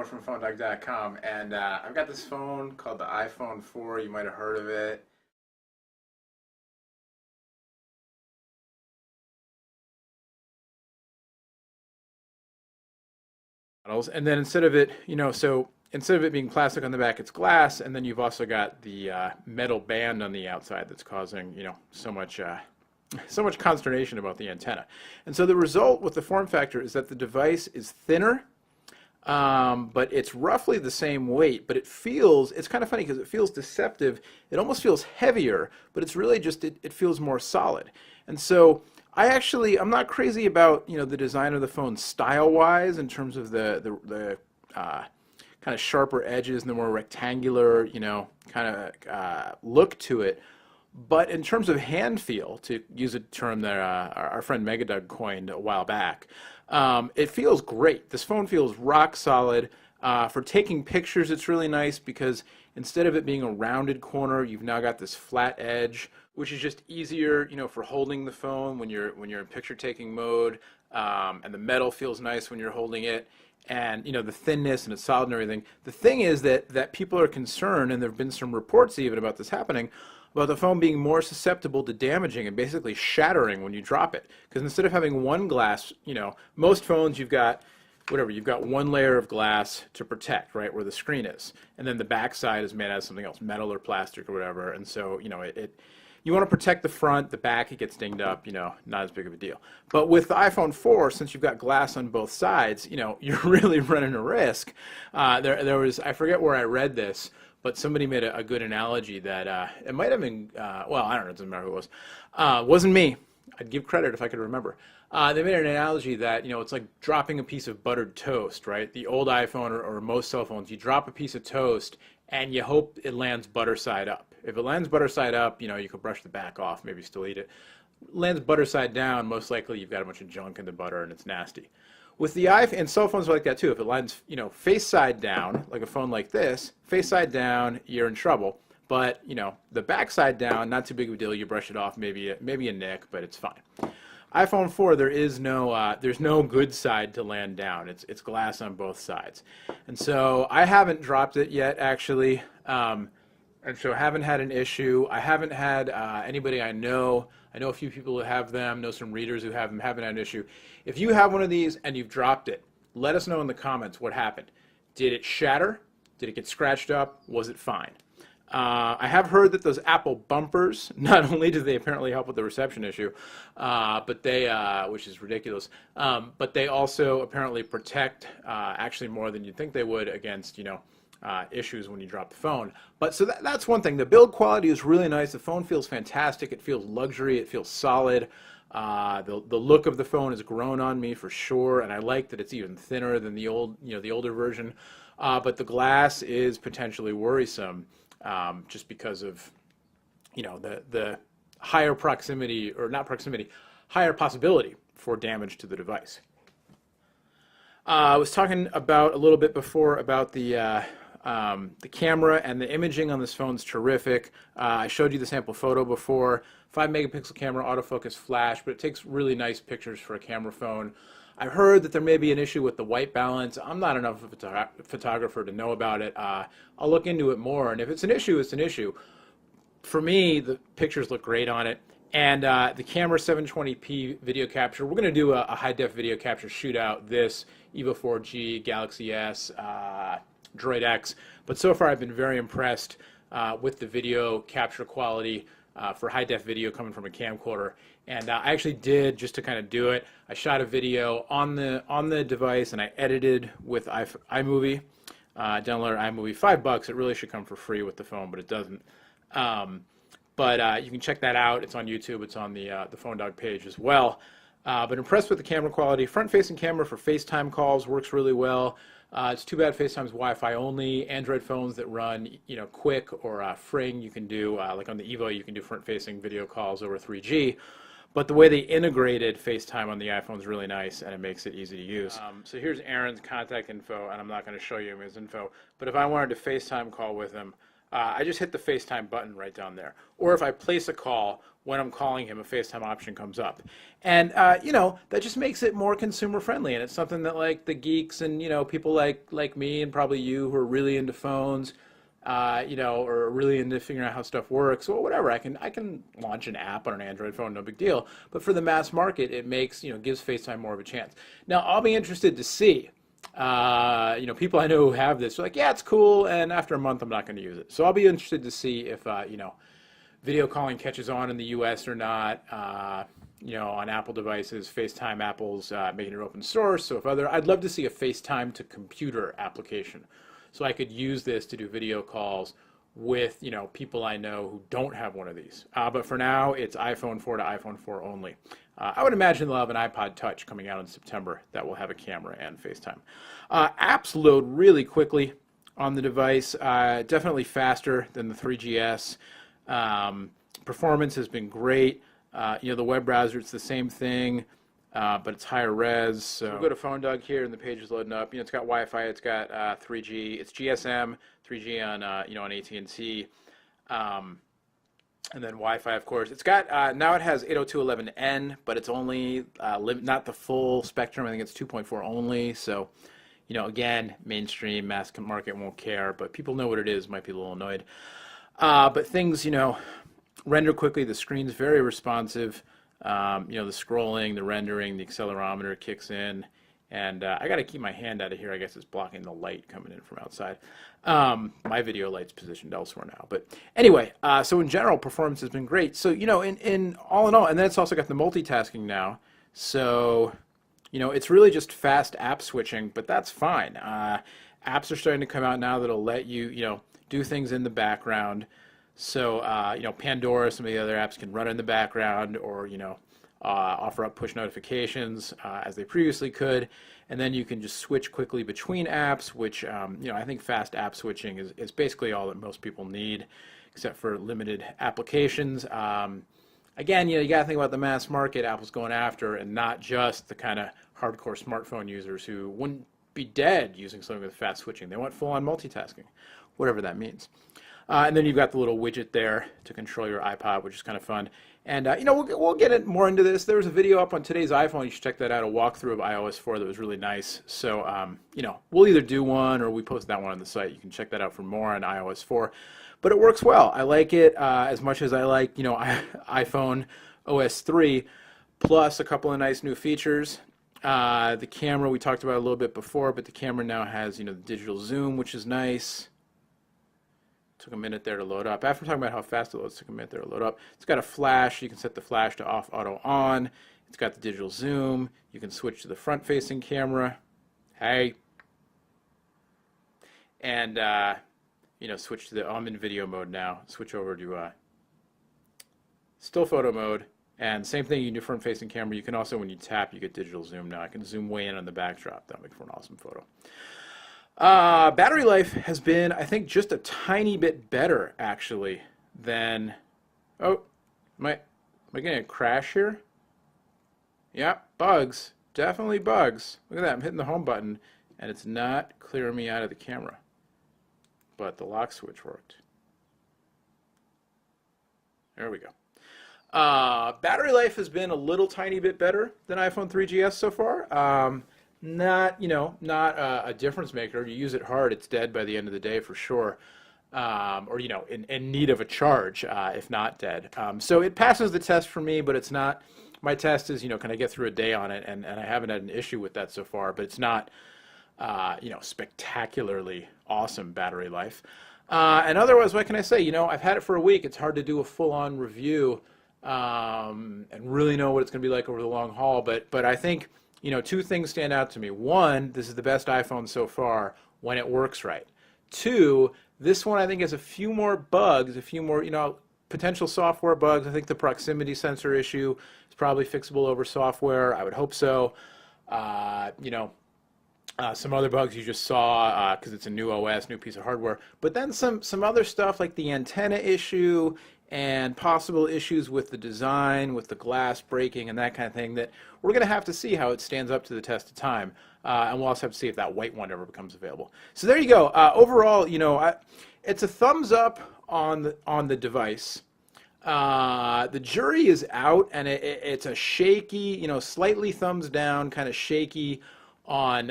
from PhoneDog.com, and I've got this phone called the iPhone 4. You might have heard of it. And then instead of it, so instead of it being plastic on the back, it's glass, and then you've also got the metal band on the outside that's causing, so much consternation about the antenna. And so the result with the form factor is that the device is thinner, but it's roughly the same weight, but it's kind of funny because it feels deceptive. It almost feels heavier, but it's really just, it feels more solid. And so I'm not crazy about, the design of the phone style-wise in terms of the kind of sharper edges and the more rectangular, kind of look to it. But in terms of hand feel, to use a term that our friend Megadug coined a while back, it feels great. This phone feels rock solid. For taking pictures, it's really nice because instead of it being a rounded corner, you've now got this flat edge, which is just easier, for holding the phone when you're in picture-taking mode. And the metal feels nice when you're holding it. And the thinness and it's solid and everything. The thing is that people are concerned, and there have been some reports even about this happening, about the phone being more susceptible to damaging and basically shattering when you drop it. Because instead of having one glass, most phones you've got one layer of glass to protect, right, where the screen is. And then the back side is made out of something else, metal or plastic or whatever. And so, you want to protect the front, the back, it gets dinged up, not as big of a deal. But with the iPhone 4, since you've got glass on both sides, you're really running a risk. There was, I forget where I read this, but somebody made a good analogy that it might have been, well, I don't know, it doesn't matter who it was. Wasn't me. I'd give credit if I could remember. They made an analogy that, it's like dropping a piece of buttered toast, right? The old iPhone or most cell phones, you drop a piece of toast and you hope it lands butter side up. If it lands butter side up, you could brush the back off, maybe still eat it. Lands butter side down, most likely you've got a bunch of junk in the butter and it's nasty. With the iPhone, and cell phones are like that too. If it lands, face side down, like a phone like this, face side down, you're in trouble. But, the back side down, not too big of a deal. You brush it off, maybe a nick, but it's fine. iPhone 4, there's no good side to land down. It's glass on both sides. And so I haven't dropped it yet, actually. And so haven't had an issue. I haven't had anybody I know a few people who have them, know some readers who have them, haven't had an issue. If you have one of these and you've dropped it, let us know in the comments what happened. Did it shatter? Did it get scratched up? Was it fine? I have heard that those Apple bumpers, not only do they apparently help with the reception issue, but they, which is ridiculous, but they also apparently protect actually more than you'd think they would against, issues when you drop the phone. But so that's one thing. The build quality is really nice. The phone feels fantastic. It feels luxury. It feels solid. The look of the phone has grown on me for sure, and I like that it's even thinner than the older version. But the glass is potentially worrisome, just because of the higher proximity, or not proximity, higher possibility for damage to the device. I was talking about a little bit before about the camera, and the imaging on this phone's terrific. I showed you the sample photo before. 5 megapixel camera, autofocus flash, but it takes really nice pictures for a camera phone. I've heard that there may be an issue with the white balance. I'm not enough of a photographer to know about it. I'll look into it more, and if it's an issue, it's an issue. For me, the pictures look great on it. And the camera 720p video capture. We're going to do a high-def video capture shootout, this Evo 4G, Galaxy S, Droid X. But so far I've been very impressed with the video capture quality for high-def video coming from a camcorder. And I actually did, just to kind of do it, I shot a video on the device and I edited with iMovie. Downloaded iMovie, $5. It really should come for free with the phone, but it doesn't. But you can check that out. It's on YouTube. It's on the Phone Dog page as well. But impressed with the camera quality. Front-facing camera for FaceTime calls works really well. It's too bad FaceTime's Wi-Fi only. Android phones that run, Quick or Fring, you can do, like on the Evo, you can do front-facing video calls over 3G. But the way they integrated FaceTime on the iPhone is really nice, and it makes it easy to use. So here's Aaron's contact info, and I'm not going to show you his info. But if I wanted to FaceTime call with him, I just hit the FaceTime button right down there. Or if I place a call, when I'm calling him, a FaceTime option comes up. And, that just makes it more consumer friendly. And it's something that like the geeks and, people like me and probably you who are really into phones, or really into figuring out how stuff works or whatever. I can launch an app on an Android phone, no big deal. But for the mass market, it makes, gives FaceTime more of a chance. Now, I'll be interested to see. People I know who have this are like, yeah, it's cool, and after a month, I'm not going to use it. So I'll be interested to see if, video calling catches on in the U.S. or not. On Apple devices, FaceTime, Apple's making it open source. So I'd love to see a FaceTime to computer application, so I could use this to do video calls with, people I know who don't have one of these. But for now, it's iPhone 4 to iPhone 4 only. I would imagine they'll have an iPod Touch coming out in September that will have a camera and FaceTime. Apps load really quickly on the device, definitely faster than the 3GS. Performance has been great. The web browser, it's the same thing, but it's higher res. So we'll go to PhoneDog here, and the page is loading up. It's got Wi-Fi, it's got 3G, it's GSM, 3G on on AT&T, and then Wi-Fi, of course. It's got now it has 802.11n, but it's only not the full spectrum. I think it's 2.4 only. So, again, mainstream mass market won't care, but people know what it is. Might be a little annoyed. But things, render quickly. The screen's very responsive. The scrolling, the rendering, the accelerometer kicks in. And I got to keep my hand out of here. I guess it's blocking the light coming in from outside. My video light's positioned elsewhere now. But anyway, so in general, performance has been great. So, in all, and then it's also got the multitasking now. So, it's really just fast app switching, but that's fine. Apps are starting to come out now that'll let you, do things in the background. So, Pandora, some of the other apps can run in the background, or, offer up push notifications as they previously could. And then you can just switch quickly between apps, which, I think fast app switching is basically all that most people need, except for limited applications. Again, you got to think about the mass market Apple's going after, and not just the kind of hardcore smartphone users who wouldn't be dead using something with fast switching. They want full-on multitasking, whatever that means. And then you've got the little widget there to control your iPod, which is kind of fun. And, we'll get it more into this. There was a video up on today's iPhone. You should check that out, a walkthrough of iOS 4 that was really nice. So, we'll either do one or we post that one on the site. You can check that out for more on iOS 4. But it works well. I like it as much as I like, iPhone OS 3, plus a couple of nice new features. The camera we talked about a little bit before, but the camera now has, the digital zoom, which is nice. Took a minute there to load up. After talking about how fast it loads, it took a minute there to load up. It's got a flash. You can set the flash to off, auto, on. It's got the digital zoom. You can switch to the front-facing camera. Hey. And, switch to the, I'm in video mode now. Switch over to still photo mode. And same thing, you can do front-facing camera. You can also, when you tap, you get digital zoom now. I can zoom way in on the backdrop. That'll make for an awesome photo. Battery life has been, I think, just a tiny bit better, actually, than... Oh, am I getting a crash here? Yeah, bugs. Definitely bugs. Look at that. I'm hitting the home button, and it's not clearing me out of the camera. But the lock switch worked. There we go. Battery life has been a little tiny bit better than iPhone 3GS so far. Not a difference maker. You use it hard, it's dead by the end of the day for sure. Or, in need of a charge, if not dead. So it passes the test for me, but it's not, my test is, can I get through a day on it? And I haven't had an issue with that so far, but it's not, spectacularly awesome battery life. And otherwise, what can I say? I've had it for a week. It's hard to do a full-on review, and really know what it's going to be like over the long haul. But I think, two things stand out to me. One, this is the best iPhone so far when it works right. Two, this one I think has a few more bugs, a few more, potential software bugs. I think the proximity sensor issue is probably fixable over software. I would hope so. Some other bugs you just saw because it's a new OS, new piece of hardware. But then some other stuff like the antenna issue and possible issues with the design, with the glass breaking and that kind of thing, that we're going to have to see how it stands up to the test of time. And we'll also have to see if that white one ever becomes available. So there you go. Overall, It's a thumbs up on the device. The jury is out, and it's a shaky, slightly thumbs down, kind of shaky on,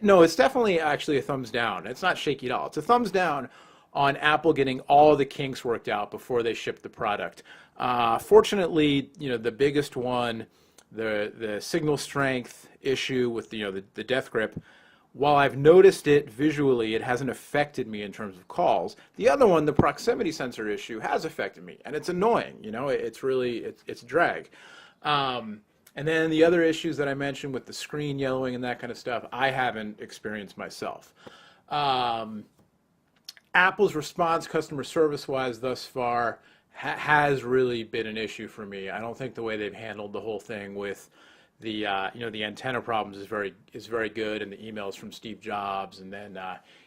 no, it's definitely actually a thumbs down. It's not shaky at all. It's a thumbs down on Apple getting all the kinks worked out before they ship the product. Fortunately, the biggest one, the signal strength issue with the death grip, while I've noticed it visually, it hasn't affected me in terms of calls. The other one, the proximity sensor issue, has affected me, and it's annoying. It's really it's a drag. And then the other issues that I mentioned with the screen yellowing and that kind of stuff, I haven't experienced myself. Apple's response, customer service-wise, thus far, has really been an issue for me. I don't think the way they've handled the whole thing with the the antenna problems is very good, and the emails from Steve Jobs, and then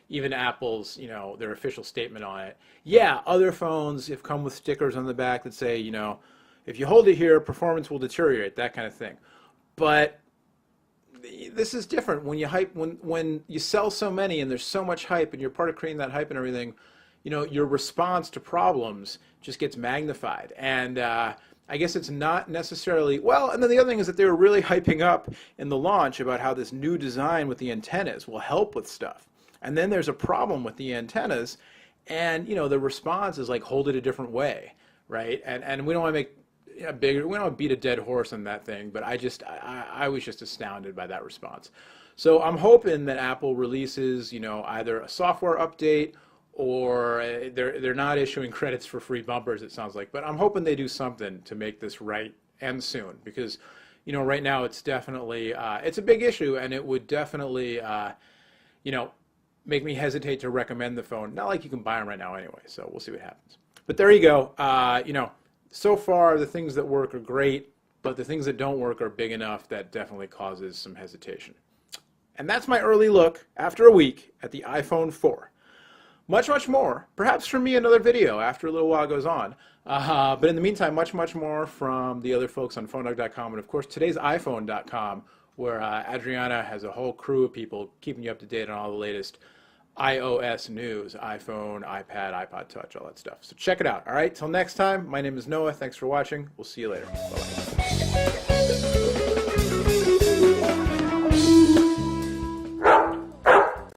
even Apple's their official statement on it. Yeah, other phones have come with stickers on the back that say if you hold it here, performance will deteriorate, that kind of thing. But this is different when when you sell so many and there's so much hype and you're part of creating that hype and everything. Your response to problems just gets magnified, and I guess it's not necessarily well. And then the other thing is that they were really hyping up in the launch about how this new design with the antennas will help with stuff, and then there's a problem with the antennas, and the response is like, hold it a different way, right? And we don't want to make bigger. We don't want to beat a dead horse on that thing, but I was just astounded by that response. So I'm hoping that Apple releases either a software update, or they're not issuing credits for free bumpers, it sounds like. But I'm hoping they do something to make this right, and soon, because right now it's definitely it's a big issue, and it would definitely make me hesitate to recommend the phone. Not like you can buy them right now anyway, so we'll see what happens. But there you go. So far the things that work are great, but the things that don't work are big enough that definitely causes some hesitation. And that's my early look after a week at the iPhone 4. Much, much more. Perhaps from me another video after a little while goes on. But in the meantime, much, much more from the other folks on PhoneDog.com, and of course today's iPhone.com, where Adriana has a whole crew of people keeping you up to date on all the latest iOS news, iPhone, iPad, iPod Touch, all that stuff. So check it out. All right, till next time, my name is Noah. Thanks for watching. We'll see you later. Bye-bye.